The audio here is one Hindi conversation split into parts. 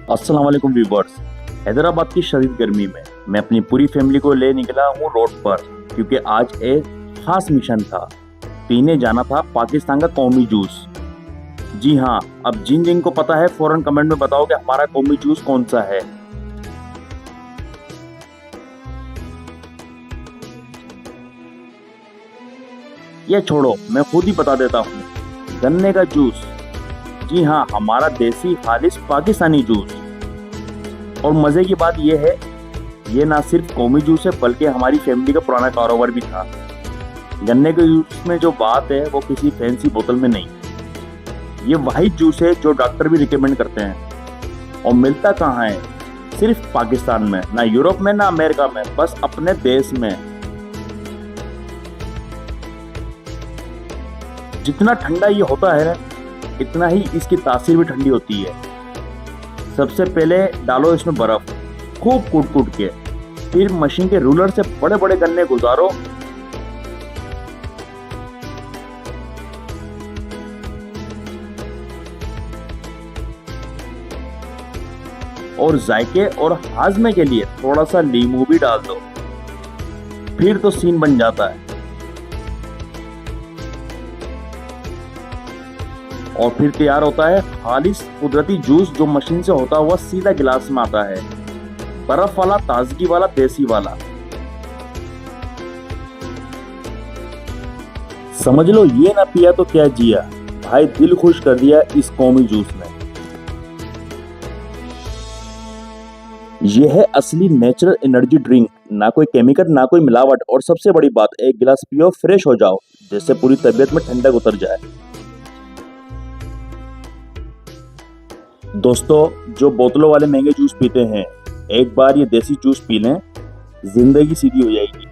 अस्सलाम वालेकुम व्यूवर्स। हैदराबाद की शदीद गर्मी में मैं अपनी पूरी फैमिली को ले निकला हूँ रोड पर, क्योंकि आज एक खास मिशन था। पीने जाना था पाकिस्तान का कौमी जूस। जी हाँ, अब जिन जिन को पता है फौरन कमेंट में बताओ कि हमारा कौमी जूस कौन सा है। ये छोड़ो, मैं खुद ही बता देता हूँ। गन्ने का जूस। जी हाँ, हमारा देसी खालिश पाकिस्तानी जूस। और मजे की बात यह है, ये ना सिर्फ कौमी जूस है बल्कि हमारी फैमिली का पुराना कारोबार भी था। गन्ने के जूस में जो बात है वो किसी फैंसी बोतल में नहीं। ये वही जूस है जो डॉक्टर भी रिकमेंड करते हैं। और मिलता कहाँ है? सिर्फ पाकिस्तान में, ना यूरोप में ना अमेरिका में, बस अपने देश में। जितना ठंडा ये होता है इतना ही इसकी तासीर भी ठंडी होती है। सबसे पहले डालो इसमें बर्फ, खूब कूट कूट के, फिर मशीन के रूलर से बड़े बड़े गन्ने गुजारो। और जायके और हाजमे के लिए थोड़ा सा नींबू भी डाल दो, फिर तो सीन बन जाता है। और फिर तैयार होता है खालिश कुदरती जूस, जो मशीन से होता हुआ सीधा गिलास में आता है। बर्फ वाला, ताजगी वाला, देसी वाला। समझ लो, ये ना पिया तो क्या जिया। भाई दिल खुश कर दिया इस कौमी जूस ने। ये है असली नेचुरल एनर्जी ड्रिंक, ना कोई केमिकल ना कोई मिलावट। और सबसे बड़ी बात, एक गिलास पियो, फ्रेश हो जाओ, जैसे पूरी तबीयत में ठंडक उतर जाए। दोस्तों, जो बोतलों वाले महंगे जूस पीते हैं, एक बार ये देसी जूस पी लें, जिंदगी सीधी हो जाएगी।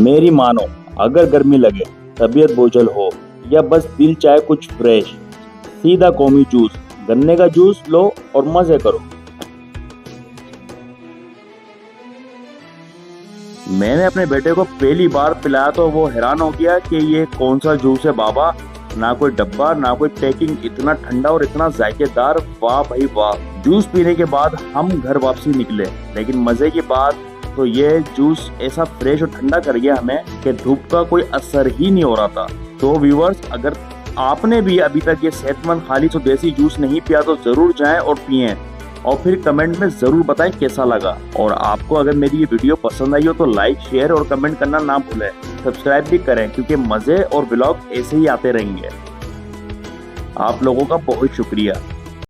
मेरी मानो, अगर गर्मी लगे, तबीयत बोझल हो या बस दिल चाहे कुछ फ्रेश, सीधा कौमी जूस, गन्ने का जूस लो और मजे करो। मैंने अपने बेटे को पहली बार पिलाया तो वो हैरान हो गया कि ये कौन सा जूस है बाबा। ना कोई डब्बा ना कोई पैकिंग, इतना ठंडा और इतना जायकेदार, वाह भाई वाह। जूस पीने के बाद हम घर वापसी निकले, लेकिन मजे की बात तो ये जूस ऐसा फ्रेश और ठंडा कर गया हमें कि धूप का कोई असर ही नहीं हो रहा था। तो व्यूअर्स, अगर आपने भी अभी तक ये सेहतमंद खालिश और देसी जूस नहीं पिया तो जरूर जाएं और पिएं, और फिर कमेंट में जरूर बताएं कैसा लगा। और आपको अगर मेरी ये वीडियो पसंद आई हो तो लाइक, शेयर और कमेंट करना ना भूलें। सब्सक्राइब भी करें, क्योंकि मजे और व्लॉग ऐसे ही आते रहेंगे। आप लोगों का बहुत शुक्रिया।